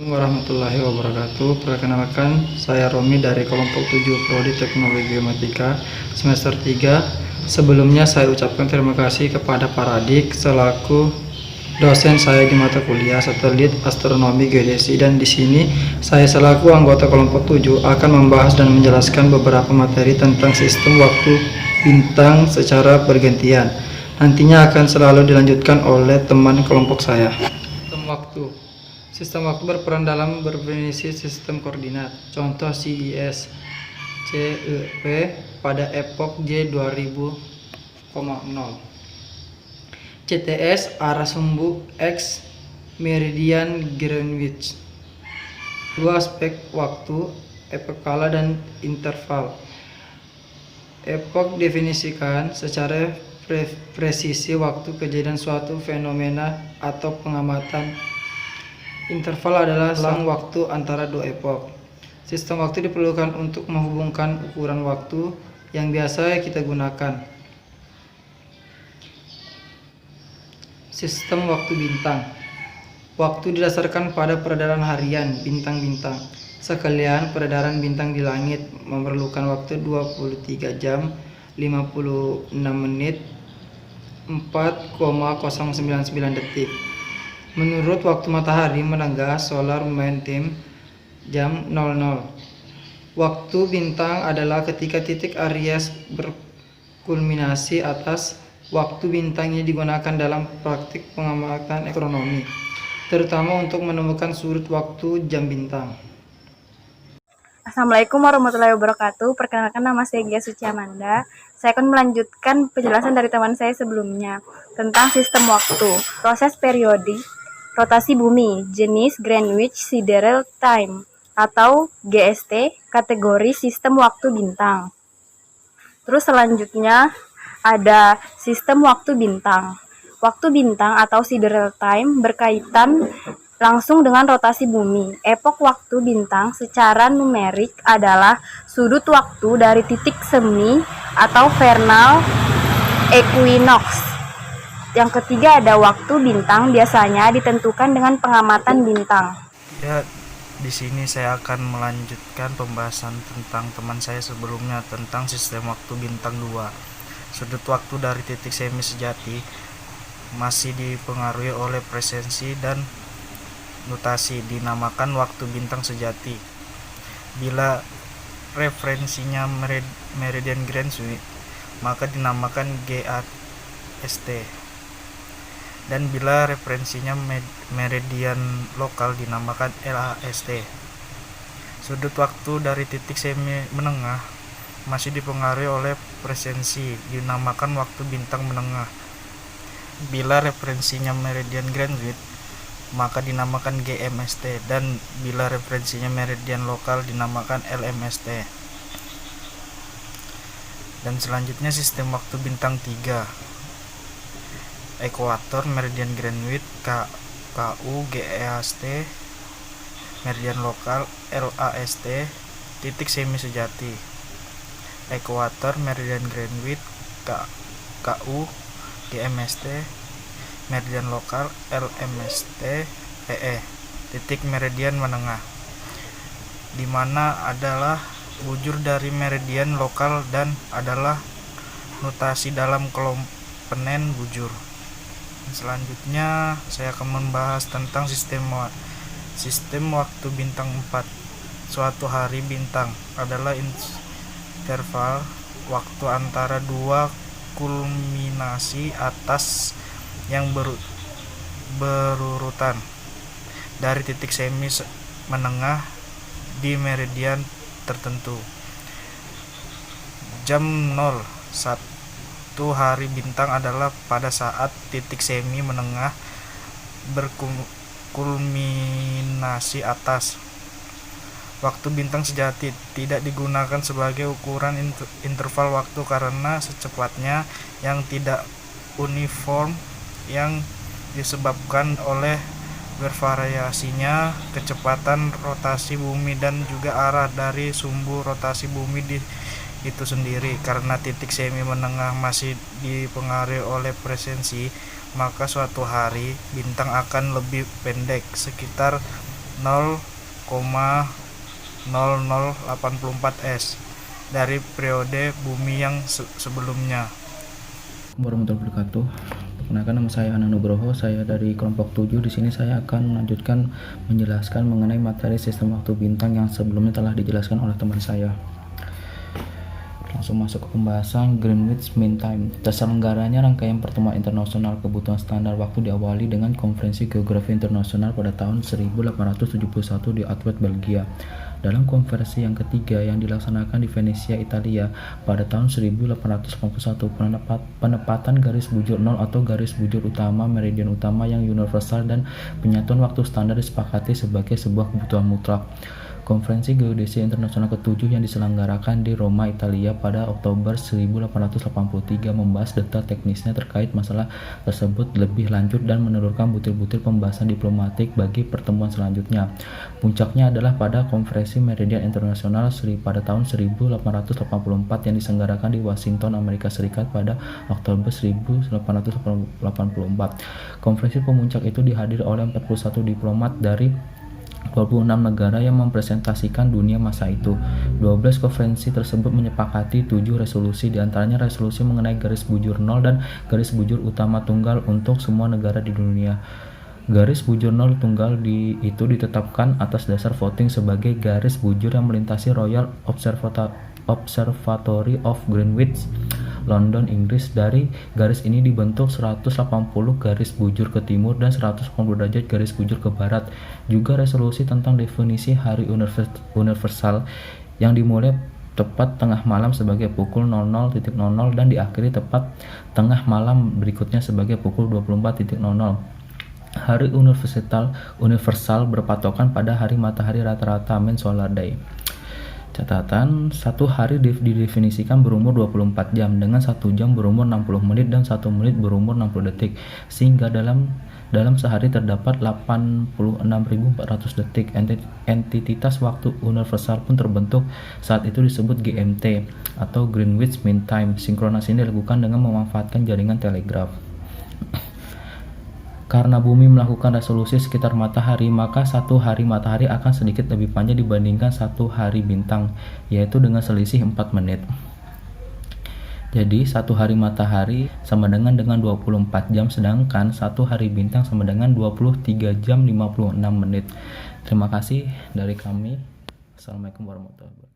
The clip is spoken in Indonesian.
Warahmatullahi wabarakatuh. Perkenalkan, saya Romi dari kelompok 7 Prodi Teknologi Geomatika semester 3. Sebelumnya saya ucapkan terima kasih kepada Pak Radik selaku dosen saya di mata kuliah Satelit Astronomi Geodesi, dan di sini saya selaku anggota kelompok 7 akan membahas dan menjelaskan beberapa materi tentang sistem waktu bintang secara bergantian. Nantinya akan selalu dilanjutkan oleh teman kelompok saya. Sistem waktu berperan dalam berdefinisi sistem koordinat. Contoh CIS CEP pada epok J20,0. CTS arah sumbu X meridian Greenwich. Dua aspek waktu, epok kala dan interval. Epok definisikan secara presisi waktu kejadian suatu fenomena atau pengamatan. Interval adalah selang waktu antara dua epok. Sistem waktu diperlukan untuk menghubungkan ukuran waktu yang biasa kita gunakan. Sistem waktu bintang. Waktu didasarkan pada peredaran harian bintang-bintang. Sekalian peredaran bintang di langit memerlukan waktu 23 jam 56 menit 4,099 detik. Menurut waktu matahari menenggah solar momentum jam 00. Waktu bintang adalah ketika titik Aries berkulminasi atas. Waktu bintang ini digunakan dalam praktik pengamatan astronomi, terutama untuk menemukan sudut waktu jam bintang. Assalamualaikum warahmatullahi wabarakatuh. Perkenalkan, nama saya Gia Suci Amanda. Saya akan melanjutkan penjelasan dari teman saya sebelumnya tentang sistem waktu, proses periodik, rotasi bumi, jenis Greenwich Sidereal Time atau GST, kategori sistem waktu bintang. Terus selanjutnya ada sistem waktu bintang. Waktu bintang atau sidereal time berkaitan langsung dengan rotasi bumi. Epok waktu bintang secara numerik adalah sudut waktu dari titik semi atau vernal equinox. Yang ketiga ada waktu bintang, biasanya ditentukan dengan pengamatan bintang. Ya, di sini saya akan melanjutkan pembahasan tentang teman saya sebelumnya tentang sistem waktu bintang 2. Sudut waktu dari titik semi sejati masih dipengaruhi oleh presensi dan notasi, dinamakan waktu bintang sejati. Bila referensinya meridian Greenwich, maka dinamakan GAST. Dan bila referensinya meridian lokal dinamakan LAST. Sudut waktu dari titik semi menengah masih dipengaruhi oleh presensi, dinamakan waktu bintang menengah. Bila referensinya meridian Greenwich, maka dinamakan GMST, dan bila referensinya meridian lokal dinamakan LMST. Dan selanjutnya sistem waktu bintang 3. Ekuator meridian Greenwich, KU GEAST, meridian lokal LAST, titik semi sejati. Ekuator meridian Greenwich, KU GMST, meridian lokal LMST PE, titik meridian menengah, di mana adalah bujur dari meridian lokal dan adalah notasi dalam komponen bujur. Selanjutnya saya akan membahas tentang sistem waktu bintang 4. Suatu hari bintang adalah interval waktu antara dua kulminasi atas yang berurutan dari titik semi menengah di meridian tertentu. Jam 01 hari bintang adalah pada saat titik semi menengah berkulminasi atas. Waktu bintang sejati tidak digunakan sebagai ukuran interval waktu karena secepatnya yang tidak uniform yang disebabkan oleh bervariasinya kecepatan rotasi bumi dan juga arah dari sumbu rotasi bumi itu sendiri. Karena titik semi menengah masih dipengaruhi oleh presensi, maka suatu hari bintang akan lebih pendek, sekitar 0,0084 S dari periode bumi yang sebelumnya. Warahmatullahi wabarakatuh. Perkenalkan, nama saya Anang Nugroho. Saya dari kelompok 7. Di sini saya akan melanjutkan menjelaskan mengenai materi sistem waktu bintang yang sebelumnya telah dijelaskan oleh teman saya. Langsung masuk ke pembahasan Greenwich Mean Time. Terselenggaranya rangkaian pertemuan internasional kebutuhan standar waktu diawali dengan Konferensi Geografi Internasional pada tahun 1871 di Antwerp, Belgia. Dalam konferensi yang ketiga yang dilaksanakan di Venesia, Italia pada tahun 1881, penempatan garis bujur nol atau garis bujur utama meridian utama yang universal dan penyatuan waktu standar disepakati sebagai sebuah kebutuhan mutlak. Konferensi Geodesi Internasional ke-7 yang diselenggarakan di Roma, Italia pada Oktober 1883 membahas detail teknisnya terkait masalah tersebut lebih lanjut dan menelurkan butir-butir pembahasan diplomatik bagi pertemuan selanjutnya. Puncaknya adalah pada Konferensi Meridian Internasional pada tahun 1884 yang diselenggarakan di Washington, Amerika Serikat pada Oktober 1884. Konferensi pemuncak itu dihadiri oleh 41 diplomat dari 26 negara yang mempresentasikan dunia masa itu. 12 konferensi tersebut menyepakati 7 resolusi, diantaranya resolusi mengenai garis bujur nol dan garis bujur utama tunggal untuk semua negara di dunia. Garis bujur nol tunggal itu ditetapkan atas dasar voting sebagai garis bujur yang melintasi Royal Observatory of Greenwich, London, Inggris. Dari garis ini dibentuk 180 garis bujur ke timur dan 180 derajat garis bujur ke barat. Juga resolusi tentang definisi hari universal yang dimulai tepat tengah malam sebagai pukul 00.00 dan diakhiri tepat tengah malam berikutnya sebagai pukul 24.00. Hari universal berpatokan pada hari matahari rata-rata (mean solar day). Catatan, satu hari didefinisikan berumur 24 jam, dengan 1 jam berumur 60 menit dan 1 menit berumur 60 detik, sehingga dalam sehari terdapat 86.400 detik. Entitas waktu universal pun terbentuk, saat itu disebut GMT atau Greenwich Mean Time. Sinkronasi ini dilakukan dengan memanfaatkan jaringan telegraf. Karena bumi melakukan revolusi sekitar matahari, maka satu hari matahari akan sedikit lebih panjang dibandingkan satu hari bintang, yaitu dengan selisih 4 menit. Jadi, satu hari matahari sama dengan 24 jam, sedangkan satu hari bintang sama dengan 23 jam 56 menit. Terima kasih dari kami. Assalamualaikum warahmatullahi wabarakatuh.